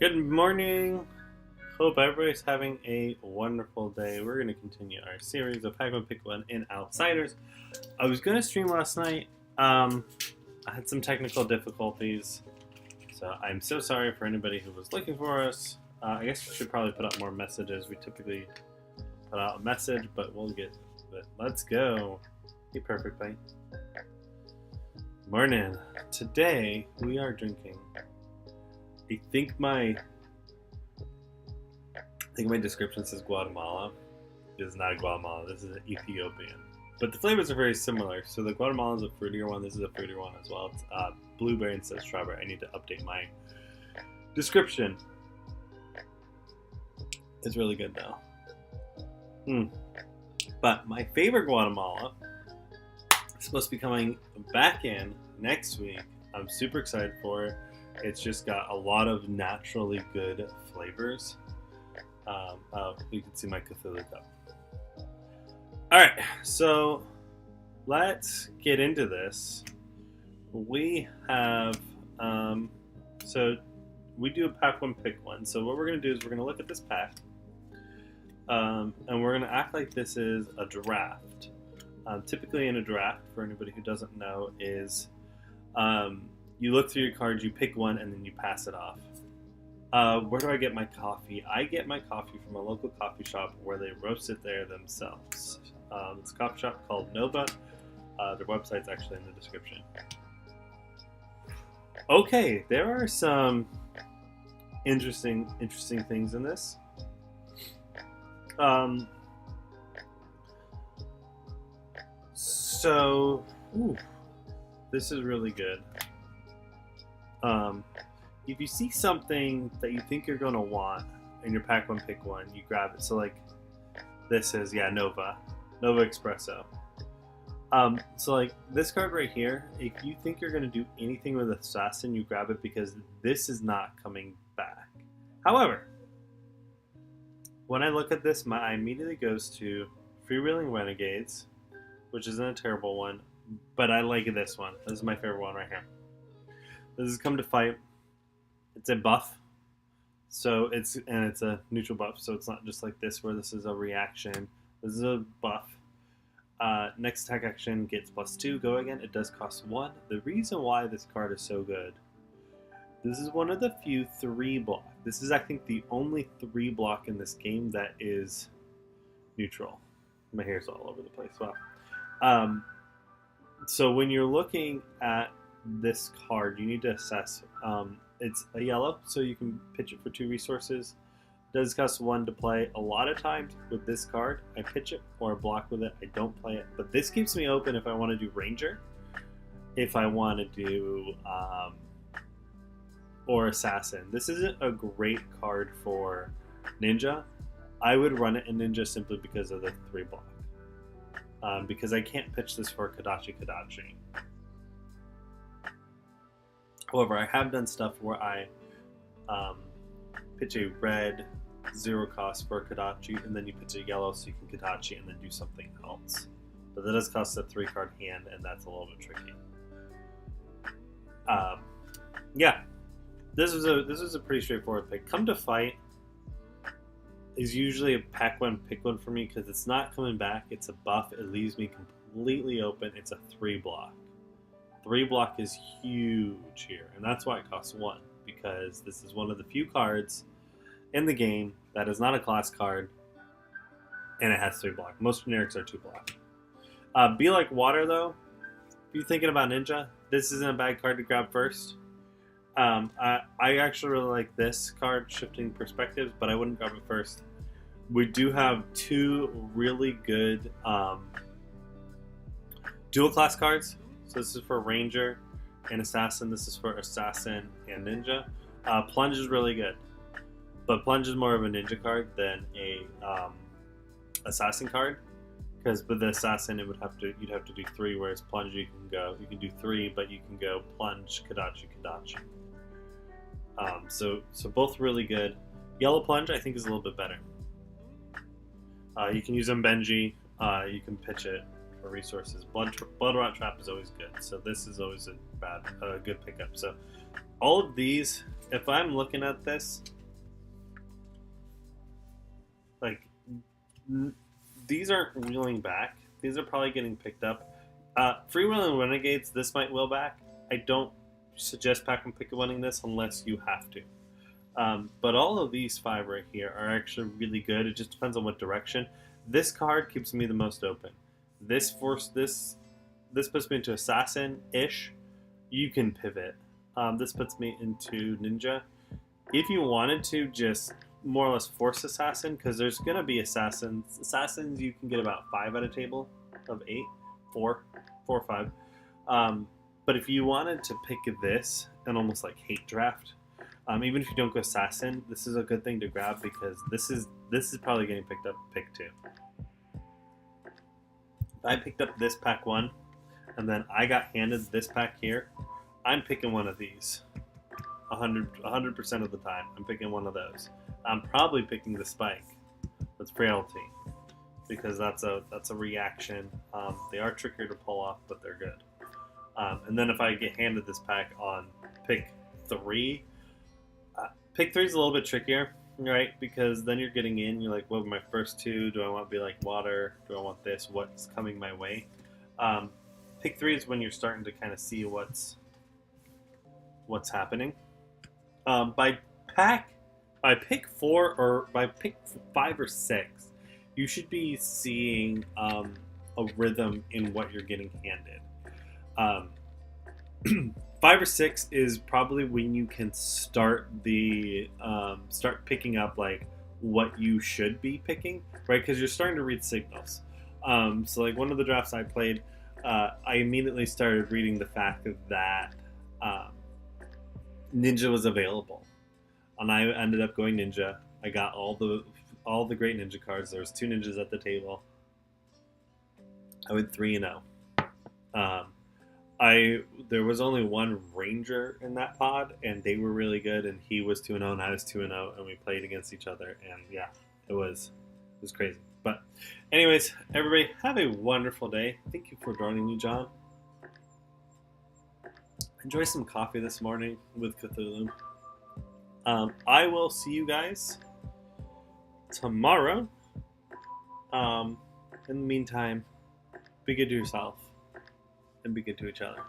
Good morning. Hope everybody's having a wonderful day. We're going to continue our series of Pac-Man Pick One and Outsiders. I was going to stream last night. I had some technical difficulties, so I'm so sorry for anybody who was looking for us. I guess we should probably put out more messages. We typically put out a message, but we'll get to it. Let's go. Hey, perfectly. Morning. Today we are drinking. I think my description says Guatamala. It is not Guatemala. This is an Ethiopian. But the flavors are very similar. So the Guatemala is a fruitier one. This is a fruitier one as well. It's blueberry instead of strawberry. I need to update my description. It's really good though. But my favorite Guatemala is supposed to be coming back in next week. I'm super excited for it. It's just got a lot of naturally good flavors. You can see my Cthulhu cup. Alright, so let's get into this. We have, so we do a pack one, pick one. So what we're going to do is we're going to look at this pack, and we're going to act like this is a draft. Typically in a draft, for anybody who doesn't know, is you look through your cards, you pick one, and then you pass it off. Where do I get my coffee? I get my coffee from a local coffee shop where they roast it there themselves. It's a coffee shop called Nova. Their website's actually in the description. Okay, there are some interesting things in this. This is really good. If you see something that you think you're going to want in your pack one, pick one, you grab it. So like this is, Nova Espresso. So like this card right here, if you think you're going to do anything with Assassin, you grab it because this is not coming back. However, when I look at this, my eye immediately goes to Freewheeling Renegades, which isn't a terrible one, but I like this one. This is my favorite one right here. This is Come to Fight. It's a buff, so it's a neutral buff, so it's not just like this where this is a reaction. This is a buff. Next attack action gets +2. Go again. It does cost 1. The reason why this card is so good, this is one of the few 3-block. This is, I think, the only 3-block in this game that is neutral. My hair's all over the place. Wow. So when you're looking at this card, you need to assess. It's a yellow, so you can pitch it for 2 resources. It does cost 1 to play. A lot of times with this card, I pitch it or block with it. I don't play it, but this keeps me open if I want to do Ranger, if I want to do or Assassin. This isn't a great card for Ninja. I would run it in Ninja simply because of the 3-block. Because I can't pitch this for Kadachi. However, I have done stuff where I pitch a red 0 cost for a Kadachi, and then you pitch a yellow so you can Kadachi and then do something else. But that does cost a 3-card hand, and that's a little bit tricky. This was a pretty straightforward pick. Come to Fight is usually a pack one, pick one for me because it's not coming back. It's a buff. It leaves me completely open. It's a 3-block. 3-block is huge here, and that's why it costs 1, because this is one of the few cards in the game that is not a class card, and it has 3-block. Most generics are 2-block. Be Like Water, though. If you're thinking about Ninja, this isn't a bad card to grab first. I actually really like this card, Shifting Perspectives, but I wouldn't grab it first. We do have 2 really good dual class cards. So this is for Ranger and Assassin. This is for Assassin and Ninja. Plunge is really good, but Plunge is more of a Ninja card than a Assassin card. Because with the Assassin, you'd have to do 3, whereas Plunge you can do 3, but you can go Plunge, Kadachi. So both really good. Yellow Plunge I think is a little bit better. You can use Benji. You can pitch it for resources. Blood Rot Trap is always good, so this is always a good pickup. So all of these if I'm looking at this, like, these aren't wheeling back. These are probably getting picked up. Freewheeling Renegades, this might wheel back. I don't suggest pack and pick winning this unless you have to. But all of these 5 right here are actually really good. It just depends on what direction. This card keeps me the most open. This puts me into Assassin-ish. You can pivot. This puts me into Ninja. If you wanted to just more or less force Assassin, because there's going to be Assassins. Assassins, you can get about 5 at a table of 8. 4 or 5. But if you wanted to pick this and almost like hate draft, even if you don't go Assassin, this is a good thing to grab because this is probably getting picked up pick 2. If I picked up this pack 1, and then I got handed this pack here, I'm picking one of these. 100% of the time, I'm picking one of those. I'm probably picking the Spike. That's Frailty, because that's a reaction. They are trickier to pull off, but they're good. And then if I get handed this pack on pick 3, pick 3 is a little bit trickier, right? Because then you're getting in, you're like, what are my first 2? Do I want to be like water? Do I want this? What's coming my way? Pick 3 is when you're starting to kind of see what's happening. By pick 4 or by pick 5 or 6, you should be seeing a rhythm in what you're getting handed. 5 or 6 is probably when you can start picking up like what you should be picking, right? Because you're starting to read signals. So like one of the drafts I played, I immediately started reading the fact that Ninja was available, and I ended up going Ninja. I got all the great Ninja cards. There was 2 Ninjas at the table. I went 3-0. There was only one Ranger in that pod, and they were really good. And he was 2-0, and I was 2-0, and we played against each other. And yeah, it was crazy. But, anyways, everybody have a wonderful day. Thank you for joining me, John. Enjoy some coffee this morning with Cthulhu. I will see you guys tomorrow. In the meantime, be good to yourself and be good to each other.